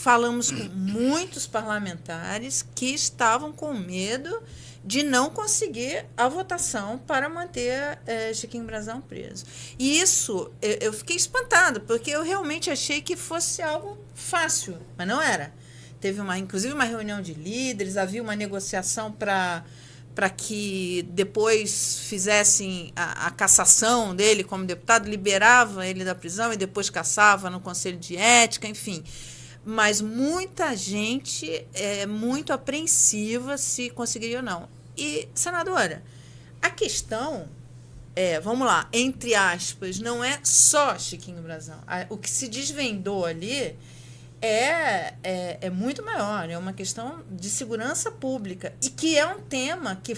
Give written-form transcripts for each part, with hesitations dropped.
falamos com muitos parlamentares que estavam com medo de não conseguir a votação para manter Chiquinho Brazão preso. E isso, eu fiquei espantada, porque eu realmente achei que fosse algo fácil, mas não era. Teve, inclusive, uma reunião de líderes, havia uma negociação para que depois fizessem a cassação dele como deputado, liberava ele da prisão e depois cassava no Conselho de Ética, enfim. Mas muita gente é muito apreensiva se conseguiria ou não. E, senadora, a questão vamos lá, entre aspas, não é só Chiquinho Brazão. O que se desvendou ali é muito maior, é uma questão de segurança pública e que é um tema que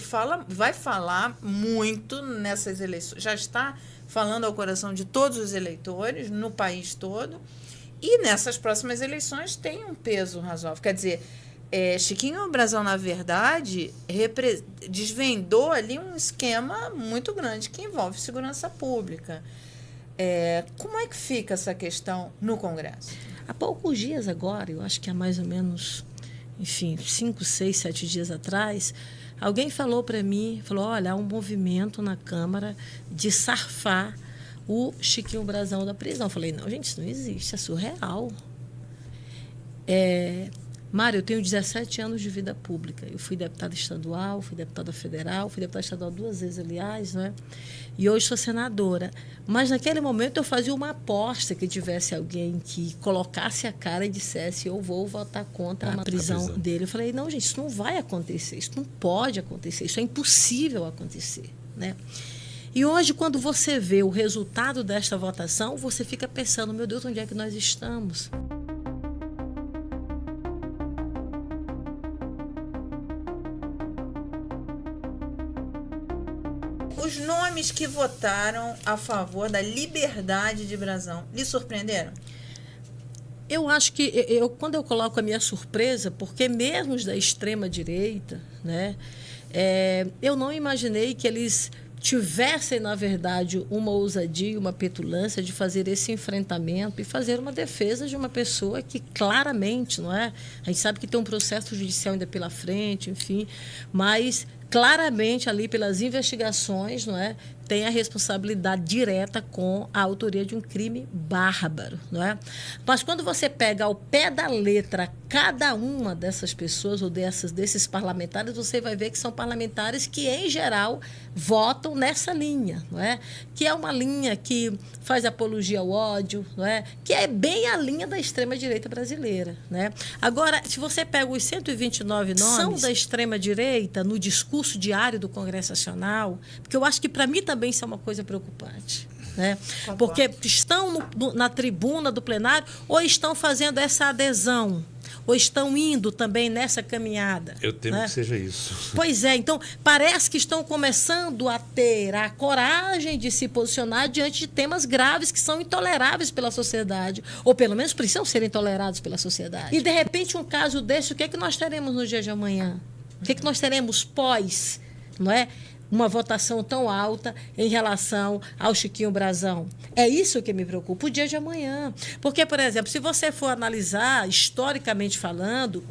vai falar muito nessas eleições. Já está falando ao coração de todos os eleitores no país todo e nessas próximas eleições tem um peso razoável. Quer dizer, Chiquinho Brazão, na verdade, desvendou ali um esquema muito grande que envolve segurança pública. Como é que fica essa questão no Congresso? Há poucos dias agora, eu acho que há mais ou menos, 5, 6, 7 dias atrás, alguém falou para mim, olha, há um movimento na Câmara de sarfar o Chiquinho Brazão da prisão. Eu falei, não, gente, isso não existe, é surreal. Mário, eu tenho 17 anos de vida pública. Eu fui deputada estadual, fui deputada federal, fui deputada estadual 2 vezes, aliás, né? E hoje sou senadora. Mas, naquele momento, eu fazia uma aposta que tivesse alguém que colocasse a cara e dissesse eu vou votar contra a prisão dele. Eu falei, não, gente, isso não vai acontecer, isso não pode acontecer, isso é impossível acontecer, né? E hoje, quando você vê o resultado desta votação, você fica pensando, meu Deus, onde é que nós estamos? Os nomes que votaram a favor da liberdade de Brazão lhe surpreenderam? Eu acho que, quando eu coloco a minha surpresa, porque mesmo os da extrema-direita, né, eu não imaginei que eles tivessem, na verdade, uma ousadia, uma petulância de fazer esse enfrentamento e fazer uma defesa de uma pessoa que claramente, não é? A gente sabe que tem um processo judicial ainda pela frente, enfim, mas claramente ali pelas investigações, não é, tem a responsabilidade direta com a autoria de um crime bárbaro, não é? Mas quando você pega ao pé da letra cada uma dessas pessoas ou desses parlamentares, você vai ver que são parlamentares que, em geral, votam nessa linha, não é? Que é uma linha que faz apologia ao ódio, não é? Que é bem a linha da extrema-direita brasileira, né? Agora, se você pega os 129 nomes, são da extrema-direita no discurso diário do Congresso Nacional, porque eu acho que, para mim, também isso é uma coisa preocupante, né? Porque estão na tribuna do plenário ou estão fazendo essa adesão, ou estão indo também nessa caminhada. Eu temo, né, que seja isso. Pois é, então parece que estão começando a ter a coragem de se posicionar diante de temas graves que são intoleráveis pela sociedade, ou pelo menos precisam ser intolerados pela sociedade. E, de repente, um caso desse, o que é que nós teremos no dia de amanhã? O que é que nós teremos pós, não é? Uma votação tão alta em relação ao Chiquinho Brazão. É isso que me preocupa, o dia de amanhã. Porque, por exemplo, se você for analisar, historicamente falando,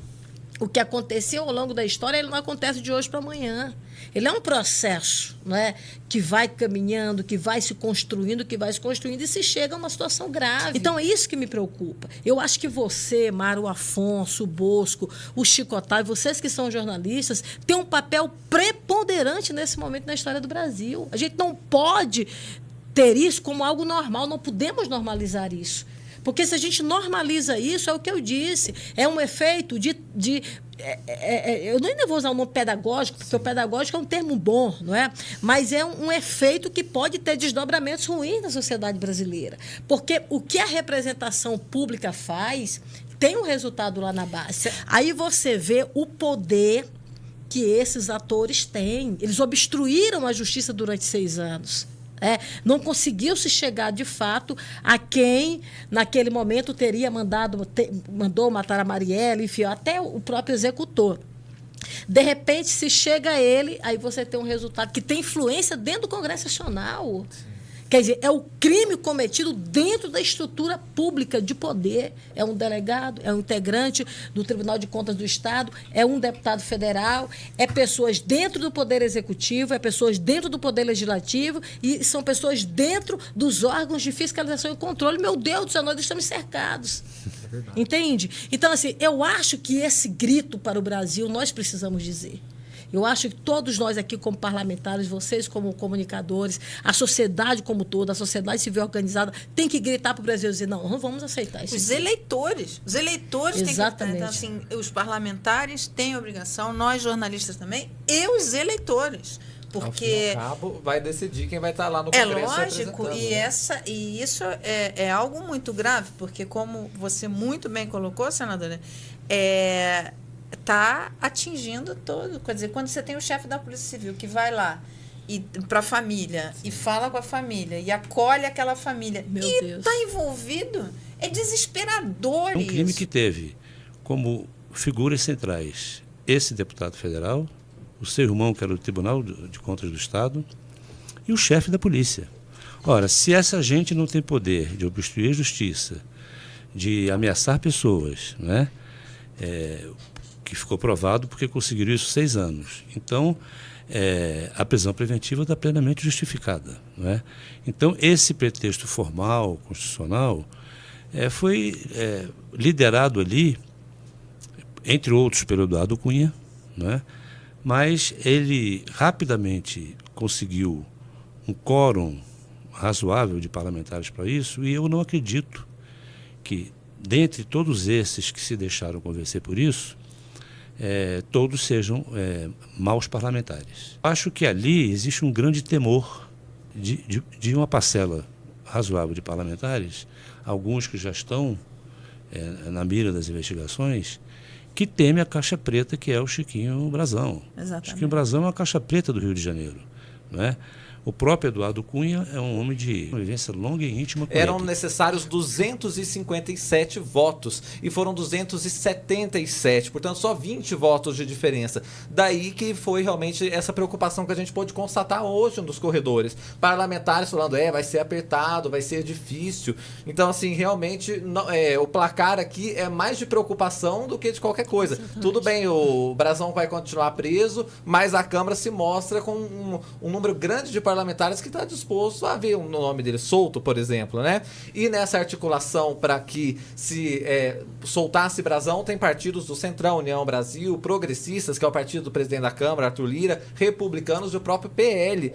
o que aconteceu ao longo da história, ele não acontece de hoje para amanhã. Ele é um processo, não é, que vai caminhando, que vai se construindo e se chega a uma situação grave. Então, é isso que me preocupa. Eu acho que você, Mário Afonso, o Bosco, o Chico Otávio, vocês que são jornalistas, têm um papel preponderante nesse momento na história do Brasil. A gente não pode ter isso como algo normal, não podemos normalizar isso. Porque se a gente normaliza isso, é o que eu disse, é um efeito eu nem vou usar o nome pedagógico, porque o pedagógico é um termo bom, não é? Mas é um efeito que pode ter desdobramentos ruins na sociedade brasileira. Porque o que a representação pública faz tem um resultado lá na base. Aí você vê o poder que esses atores têm. Eles obstruíram a justiça durante 6 anos. Não conseguiu se chegar de fato a quem naquele momento teria mandou matar a Marielle, enfim, até o próprio executor. De repente, se chega a ele, aí você tem um resultado que tem influência dentro do Congresso Nacional. Quer dizer, é o crime cometido dentro da estrutura pública de poder. É um delegado, é um integrante do Tribunal de Contas do Estado, é um deputado federal, é pessoas dentro do Poder Executivo, é pessoas dentro do Poder Legislativo e são pessoas dentro dos órgãos de fiscalização e controle. Meu Deus do céu, nós estamos cercados. Entende? Então, assim, eu acho que esse grito para o Brasil nós precisamos dizer. Eu acho que todos nós aqui como parlamentares, vocês como comunicadores, a sociedade como toda, a sociedade civil organizada, tem que gritar para o Brasil e dizer, não vamos aceitar isso. Os eleitores têm que gritar. Então, assim, os parlamentares têm a obrigação, nós jornalistas também, e os eleitores. Porque ao fim e ao cabo, vai decidir quem vai estar lá no Congresso. É lógico, e isso é algo muito grave, porque como você muito bem colocou, senadora, está atingindo todo. Quer dizer, quando você tem o chefe da Polícia Civil que vai lá para a família e fala com a família e acolhe aquela família e está envolvido, é desesperador isso. Um crime que teve como figuras centrais esse deputado federal, o seu irmão, que era do Tribunal de Contas do Estado, e o chefe da polícia. Ora, se essa gente não tem poder de obstruir a justiça, de ameaçar pessoas, né, que ficou provado porque conseguiram isso 6 anos. Então, a prisão preventiva está plenamente justificada. Né? Então, esse pretexto formal, constitucional, foi liderado ali, entre outros, pelo Eduardo Cunha, né? Mas ele rapidamente conseguiu um quórum razoável de parlamentares para isso, e eu não acredito que, dentre todos esses que se deixaram convencer por isso, todos sejam maus parlamentares. Acho que ali existe um grande temor de uma parcela razoável de parlamentares, alguns que já estão na mira das investigações, que teme a caixa preta, que é o Chiquinho Brazão. Exatamente. Chiquinho Brazão é uma caixa preta do Rio de Janeiro. Não é? O próprio Eduardo Cunha é um homem de vivência longa e íntima com Eram ele. necessários 257 votos e foram 277, portanto só 20 votos de diferença. Daí que foi realmente essa preocupação que a gente pôde constatar hoje nos corredores. Parlamentares falando, vai ser apertado, vai ser difícil. Então, assim, realmente o placar aqui é mais de preocupação do que de qualquer coisa. Exatamente. Tudo bem, o Brazão vai continuar preso, mas a Câmara se mostra com um número grande de parlamentares que está disposto a ver o nome dele solto, por exemplo, né? E nessa articulação para que se soltasse Brazão, tem partidos do Centrão, União Brasil, Progressistas, que é o partido do presidente da Câmara, Arthur Lira, Republicanos e o próprio PL.